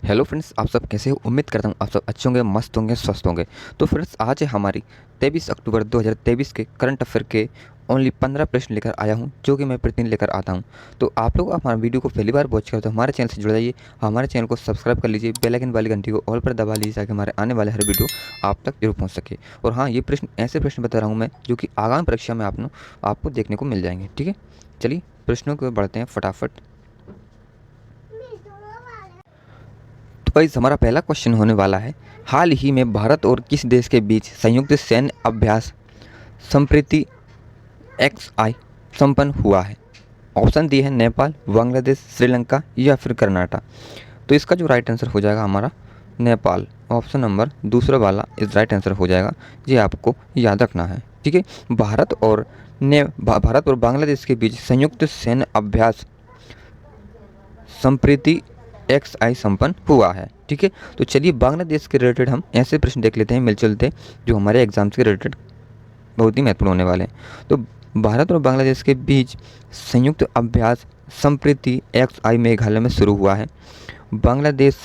Hello friends, आप सब कैसे हो। उम्मीद करता हूँ आप सब अच्छे होंगे, मस्त होंगे, स्वस्थ होंगे। तो फ्रेंड्स, आज है हमारी 23 अक्टूबर 2023 के करंट अफेयर के ओनली 15 प्रश्न लेकर आया हूँ, जो कि मैं प्रतिदिन लेकर आता हूँ। तो आप लोग हमारे वीडियो को पहली बार वॉच करें तो हमारे चैनल से जुड़ जाइए, हमारे चैनल को सब्सक्राइब कर लीजिए, बेल आइकन वाली घंटी को ऑल पर दबा लीजिए ताकि हमारे आने वाले हर वीडियो आप तक जरूर पहुँच सके। और हाँ, ये प्रश्न ऐसे प्रश्न बता रहा हूँ मैं जो कि आगामी परीक्षा में आपको देखने को मिल जाएंगे। ठीक है, चलिए प्रश्नों को बढ़ते हैं फटाफट। तो गाइस, हमारा पहला क्वेश्चन होने वाला है, हाल ही में भारत और किस देश के बीच संयुक्त सैन्य अभ्यास संप्रीति XI संपन्न हुआ है। ऑप्शन दिए हैं नेपाल, बांग्लादेश, श्रीलंका या फिर कर्नाटक। तो इसका जो राइट आंसर हो जाएगा हमारा नेपाल। ऑप्शन नंबर दूसरा वाला इस राइट आंसर हो जाएगा। ये आपको याद रखना है। ठीक है, भारत और बांग्लादेश के बीच संयुक्त सैन्य अभ्यास संप्रीति XI संपन्न हुआ है। ठीक है, तो चलिए बांग्लादेश के रिलेटेड हम ऐसे प्रश्न देख लेते हैं मिल चलते, जो हमारे एग्जाम्स के रिलेटेड बहुत ही महत्वपूर्ण होने वाले हैं। तो भारत और बांग्लादेश के बीच संयुक्त अभ्यास संप्रीति XI मेघालय में शुरू हुआ है। बांग्लादेश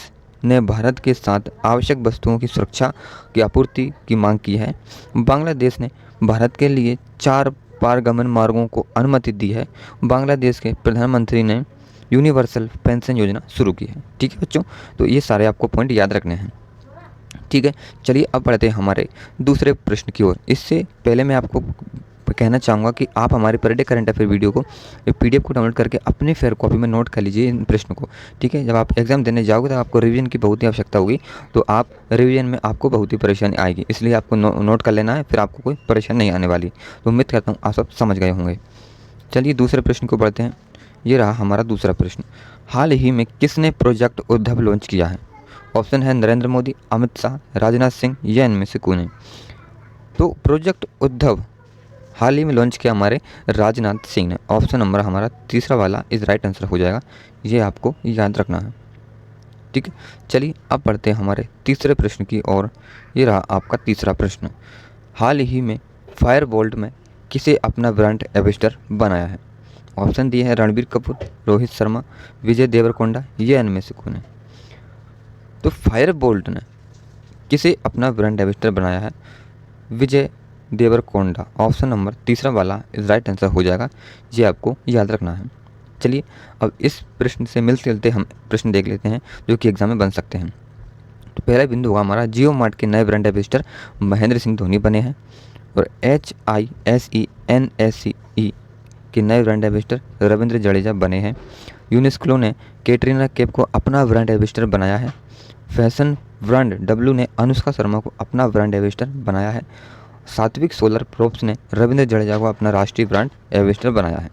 ने भारत के साथ आवश्यक वस्तुओं की सुरक्षा की आपूर्ति की मांग की है। बांग्लादेश ने भारत के लिए 4 पारगमन मार्गों को अनुमति दी है। बांग्लादेश के प्रधानमंत्री ने यूनिवर्सल पेंशन योजना शुरू की है। ठीक है बच्चों, तो ये सारे आपको पॉइंट याद रखने हैं। ठीक है, चलिए अब बढ़ते हैं हमारे दूसरे प्रश्न की ओर। इससे पहले मैं आपको कहना चाहूँगा कि आप हमारे per day current affair video को PDF को डाउनलोड करके अपने फेयर कॉपी में नोट कर लीजिए इन प्रश्नों को। ठीक है, जब आप एग्जाम देने जाओगे तो आपको रिवीजन की बहुत ही आवश्यकता होगी, तो आप रिवीजन में आपको बहुत ही परेशानी आएगी, इसलिए आपको नोट कर लेना है, फिर आपको कोई परेशानी नहीं आने वाली। तो उम्मीद करता हूँ आप सब समझ गए होंगे। चलिए दूसरे प्रश्न को बढ़ते हैं। ये रहा हमारा दूसरा प्रश्न, हाल ही में किसने प्रोजेक्ट उद्धव लॉन्च किया है। ऑप्शन है नरेंद्र मोदी, अमित शाह, राजनाथ सिंह या इनमें से कोई नहीं। तो प्रोजेक्ट उद्धव हाल ही में लॉन्च किया हमारे राजनाथ सिंह ने। ऑप्शन नंबर हमारा तीसरा वाला इस राइट आंसर हो जाएगा, ये आपको याद रखना है। ठीक है, चलिए अब बढ़ते हैं हमारे तीसरे प्रश्न की और ये रहा आपका तीसरा प्रश्न, हाल ही में फायरबोल्ट में किसे अपना ब्रांड एम्बेसडर बनाया है। ऑप्शन दिए हैं रणबीर कपूर, रोहित शर्मा, विजय देवरकोंडा या इनमें से कौन है। तो फायरबोल्ट ने किसे अपना ब्रांड एम्बेसडर बनाया है, विजय देवरकोंडा। ऑप्शन नंबर तीसरा वाला इस राइट आंसर हो जाएगा, ये आपको याद रखना है। चलिए अब इस प्रश्न से मिलते जुलते हम प्रश्न देख लेते हैं जो कि एग्जाम में बन सकते हैं। तो पहला बिंदु होगा हमारा, जियो मार्ट के नए ब्रांड एम्बेसडर महेंद्र सिंह धोनी बने हैं। और HISENSE के नए ब्रांड एम्बेसडर रविंद्र जडेजा बने हैं। यूनेस्को ने कैटरीना कैफ को अपना ब्रांड एम्बेसडर बनाया है। फैशन ब्रांड W ने अनुष्का शर्मा को अपना ब्रांड एम्बेसडर बनाया है। सात्विक सोलर प्रोप्स ने रविंद्र जडेजा को अपना राष्ट्रीय ब्रांड एम्बेसडर बनाया है।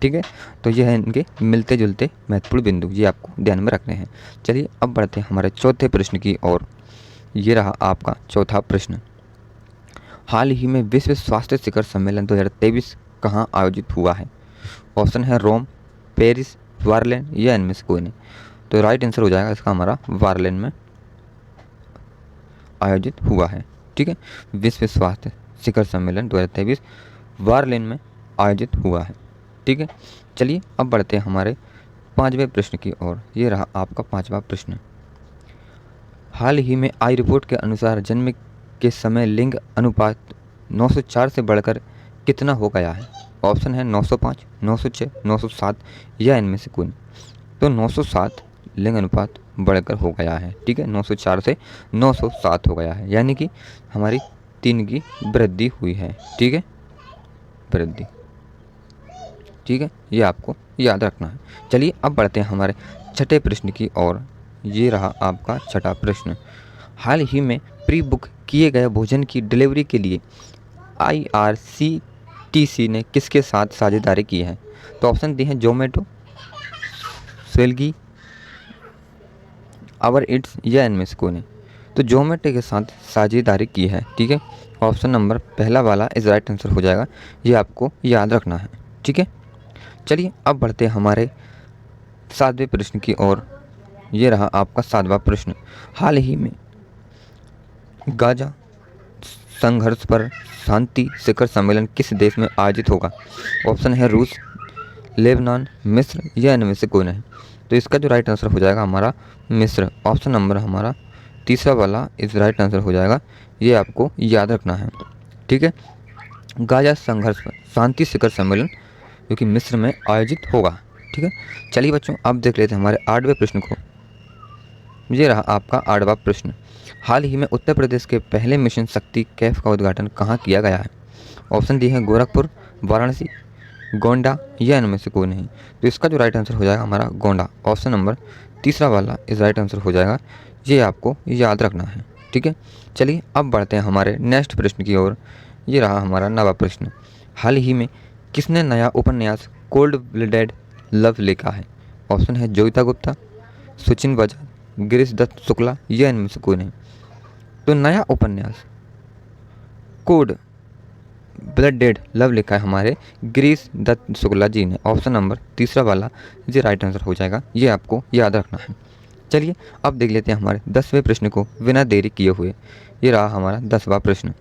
ठीक है, तो ये है इनके मिलते जुलते महत्वपूर्ण बिंदु, ये आपको ध्यान में रखने हैं। चलिए अब बढ़ते हैं हमारे चौथे प्रश्न की ओर। ये रहा आपका चौथा प्रश्न, हाल ही में विश्व स्वास्थ्य शिखर सम्मेलन 2023 कहाँ आयोजित हुआ है। ऑप्शन है रोम, पेरिस, वारलेन या इनमें से कोई नहीं। तो राइट आंसर हो जाएगा इसका हमारा वारलेन में आयोजित हुआ है। ठीक है, विश्व स्वास्थ्य शिखर सम्मेलन 2023 वारलेन में आयोजित हुआ है। ठीक है, चलिए अब बढ़ते हैं हमारे पांचवें प्रश्न की ओर। ये रहा आपका पांचवा प्रश्न, हाल ही में आई रिपोर्ट के अनुसार जन्म के समय लिंग अनुपात 904 से बढ़कर कितना हो गया है। ऑप्शन है 905, 906, 907 या इनमें से कोई। तो 907 लिंग अनुपात बढ़कर हो गया है। ठीक है, 904 से 907 हो गया है, यानी कि हमारी 3 की वृद्धि हुई है। ठीक है, वृद्धि। ठीक है, ये आपको याद रखना है। चलिए अब बढ़ते हैं हमारे छठे प्रश्न की ओर। ये रहा आपका छठा प्रश्न, हाल ही में प्री बुक किए गए भोजन की डिलीवरी के लिए IRCTC ने किसके साथ साझेदारी की है। तो ऑप्शन दिए हैं जोमेटो, स्विगी, अवर इट्स या इनमें से कोई नहीं। तो जोमेटो के साथ साझेदारी की है। ठीक है, ऑप्शन नंबर पहला वाला इस राइट आंसर हो जाएगा, ये आपको याद रखना है। ठीक है, चलिए अब बढ़ते हैं हमारे सातवें प्रश्न की ओर। ये रहा आपका सातवां प्रश्न, हाल ही में गाजा संघर्ष पर शांति शिखर सम्मेलन किस देश में आयोजित होगा। ऑप्शन है रूस, लेबनान, मिस्र या इनमें से कोई नहीं। तो इसका जो राइट आंसर हो जाएगा हमारा मिस्र। ऑप्शन नंबर हमारा तीसरा वाला इस राइट आंसर हो जाएगा, ये आपको याद रखना है। ठीक है, गाजा संघर्ष पर शांति शिखर सम्मेलन जो कि मिस्र में आयोजित होगा। ठीक है, चलिए बच्चों अब देख लेते हैं हमारे 8वें प्रश्न को। ये रहा आपका 8वां प्रश्न। हाल ही में उत्तर प्रदेश के पहले मिशन शक्ति कैफ का उद्घाटन कहाँ किया गया है? ऑप्शन दी है गोरखपुर, वाराणसी, गोंडा या इनमें से कोई नहीं। तो इसका जो राइट आंसर हो जाएगा हमारा गोंडा। ऑप्शन नंबर तीसरा वाला इस राइट आंसर हो जाएगा, ये आपको याद रखना है। ठीक है, चलिए अब बढ़ते हैं हमारे नेक्स्ट प्रश्न की ओर। ये रहा हमारा 9वां प्रश्न। हाल ही में किसने नया उपन्यास कोल्ड ब्लडेड लव लिखा है? ऑप्शन है जोगिता गुप्ता, सुचिन बजाज, गिरीश दत्त शुक्ला या इनमें से कोई नहीं। तो नया उपन्यास कोड ब्लडेड लव लिखा है हमारे गिरीश दत्त शुक्ला जी ने। ऑप्शन नंबर तीसरा वाला ये राइट आंसर हो जाएगा, ये आपको याद रखना है। चलिए अब देख लेते हैं हमारे 10वें प्रश्न को बिना देरी किए हुए। ये रहा हमारा 10वां प्रश्न।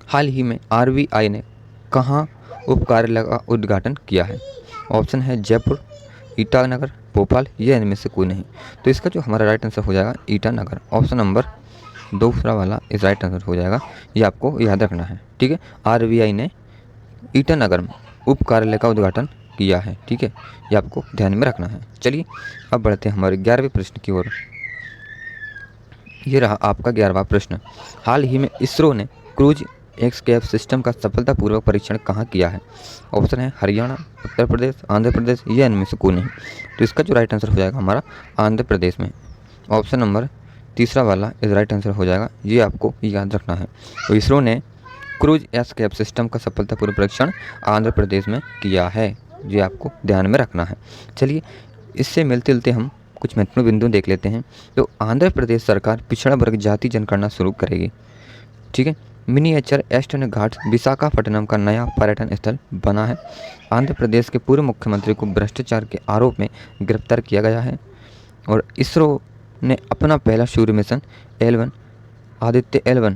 हाल ही में RBI ने कहाँ उप कार्यालय का उद्घाटन किया है? ऑप्शन है जयपुर, ईटानगर, भोपाल या इनमें से कोई नहीं। तो इसका जो हमारा राइट आंसर हो जाएगा ईटानगर। ऑप्शन नंबर दूसरा वाला इस राइट आंसर हो जाएगा, ये आपको याद रखना है। ठीक है, RBI ने ईटानगर में उप कार्यालय का उद्घाटन किया है। ठीक है, ये आपको ध्यान में रखना है। चलिए अब बढ़ते हैं हमारे 11वें प्रश्न की ओर। ये रहा आपका 11वां प्रश्न। हाल ही में इसरो ने क्रूज एस्केप सिस्टम का सफलतापूर्वक परीक्षण कहाँ किया है? ऑप्शन है हरियाणा, उत्तर प्रदेश, आंध्र प्रदेश या इनमें से कोई नहीं। तो इसका जो राइट आंसर हो जाएगा हमारा आंध्र प्रदेश में। ऑप्शन नंबर तीसरा वाला इस राइट आंसर हो जाएगा, ये आपको याद रखना है। तो इसरो ने क्रूज एस्केप सिस्टम का सफलतापूर्वक परीक्षण आंध्र प्रदेश में किया है, ये आपको ध्यान में रखना है। चलिए इससे मिलते जुलते हम कुछ महत्वपूर्ण बिंदु देख लेते हैं। तो आंध्र प्रदेश सरकार पिछड़ा वर्ग जाति जनगणना शुरू करेगी। ठीक है, मिनिएचर एस्टर्न घाट विशाखापट्टनम का नया पर्यटन स्थल बना है। आंध्र प्रदेश के पूर्व मुख्यमंत्री को भ्रष्टाचार के आरोप में गिरफ्तार किया गया है। और इसरो ने अपना पहला सूर्य मिशन L1 आदित्य L1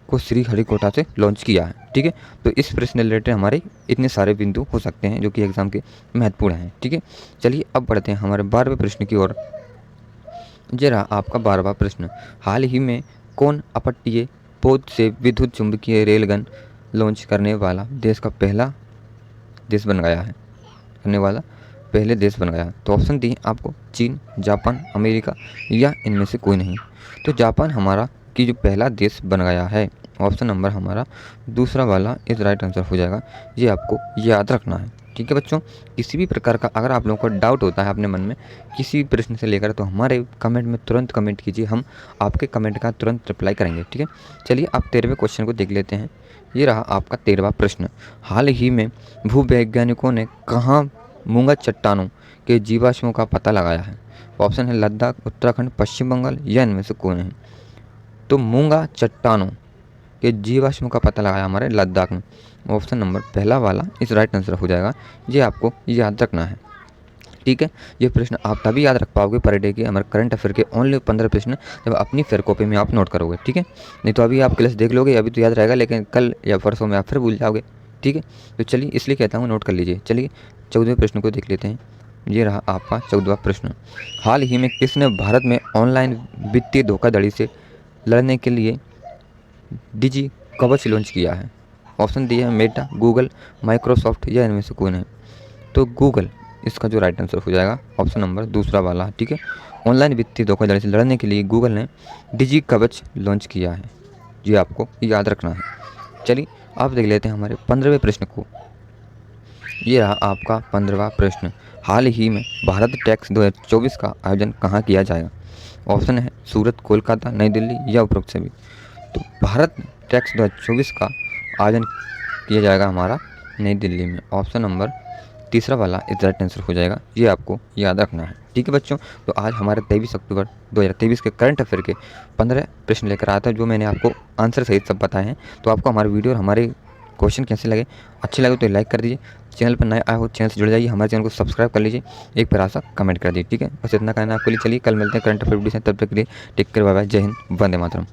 को श्रीहरिकोटा से लॉन्च किया है। ठीक है, तो इस प्रश्न रिलेटेड हमारे इतने सारे बिंदु हो सकते हैं जो कि एग्जाम के महत्वपूर्ण हैं। ठीक है, चलिए अब बढ़ते हैं हमारे 12वें प्रश्न की ओर। ये रहा आपका 12वां प्रश्न। हाल ही में कौन अपतटीय पोत से विद्युत चुंबकीय रेलगन लॉन्च करने वाला देश का पहला देश बन गया है? करने वाला पहले देश बन गया। तो ऑप्शन दी आपको चीन, जापान, अमेरिका या इनमें से कोई नहीं। तो जापान हमारा कि जो पहला देश बन गया है। ऑप्शन नंबर हमारा दूसरा वाला इस राइट आंसर हो जाएगा, ये आपको याद रखना है। ठीक है बच्चों, किसी भी प्रकार का अगर आप लोगों को डाउट होता है अपने मन में किसी भी प्रश्न से लेकर, तो हमारे कमेंट में तुरंत कमेंट कीजिए, हम आपके कमेंट का तुरंत रिप्लाई करेंगे। ठीक है, चलिए अब 13वें क्वेश्चन को देख लेते हैं। ये रहा आपका 13वां प्रश्न। हाल ही में भूवैज्ञानिकों ने कहाँ मूंगा चट्टानों के जीवाश्मों का पता लगाया है? ऑप्शन है लद्दाख, उत्तराखंड, पश्चिम बंगाल या इनमें से कोई नहीं। तो मूंगा चट्टानों के जीवाश्मों का पता लगाया हमारे लद्दाख में। ऑप्शन नंबर पहला वाला इस राइट आंसर हो जाएगा, ये आपको याद रखना है। ठीक है, ये प्रश्न आप तभी याद रख पाओगे पर डे के हमारे करंट अफेयर के ओनली 15 प्रश्न जब अपनी फेयर कॉपी में आप नोट करोगे। ठीक है, नहीं तो अभी आप क्लास देख लोगे, अभी तो याद रहेगा, लेकिन कल या परसों में आप फिर भूल जाओगे। ठीक है, तो चलिए इसलिए कहता हूँ नोट कर लीजिए। चलिए 14वें प्रश्न को देख लेते हैं। ये रहा आपका 14वां प्रश्न। हाल ही में किसने भारत में ऑनलाइन वित्तीय धोखाधड़ी से लड़ने के लिए डिजी कवच लॉन्च किया है? ऑप्शन दिया है मेटा, गूगल, माइक्रोसॉफ्ट या इनमें से कोई नहीं। तो गूगल इसका जो राइट आंसर हो जाएगा, ऑप्शन नंबर दूसरा वाला। ठीक है, ऑनलाइन वित्तीय धोखाधड़ी से लड़ने के लिए गूगल ने डिजी कवच लॉन्च किया है, ये आपको याद रखना है। चलिए अब देख लेते हैं हमारे 15वें प्रश्न को। ये रहा आपका 15वां प्रश्न। हाल ही में भारत टैक्स 2024 का आयोजन कहाँ किया जाएगा? ऑप्शन है सूरत, कोलकाता, नई दिल्ली या उपरोक्त सभी। तो भारत टैक्स 2024 का आयोजन किया जाएगा हमारा नई दिल्ली में। ऑप्शन नंबर तीसरा वाला इस राइट आंसर हो जाएगा, ये आपको याद रखना है। ठीक है बच्चों, तो आज हमारे 23 अक्टूबर 2023 के करंट अफेयर के 15 प्रश्न लेकर आया था, जो मैंने आपको आंसर सहित सब बताए हैं। तो आपको हमारे वीडियो और हमारे क्वेश्चन कैसे लगे, अच्छे लगे तो लाइक कर दीजिए। चैनल पर नए आए हो चैनल से जुड़ जाइए, हमारे चैनल को सब्सक्राइब कर लीजिए, एक प्यारा सा कमेंट कर दीजिए। ठीक है, बस इतना कहना आपके लिए। चलिए कल मिलते हैं करंट अफेयर वीडियो से, तब तक के लिए टेक केयर, बाय बाय, जय हिंद, वंदे मातरम।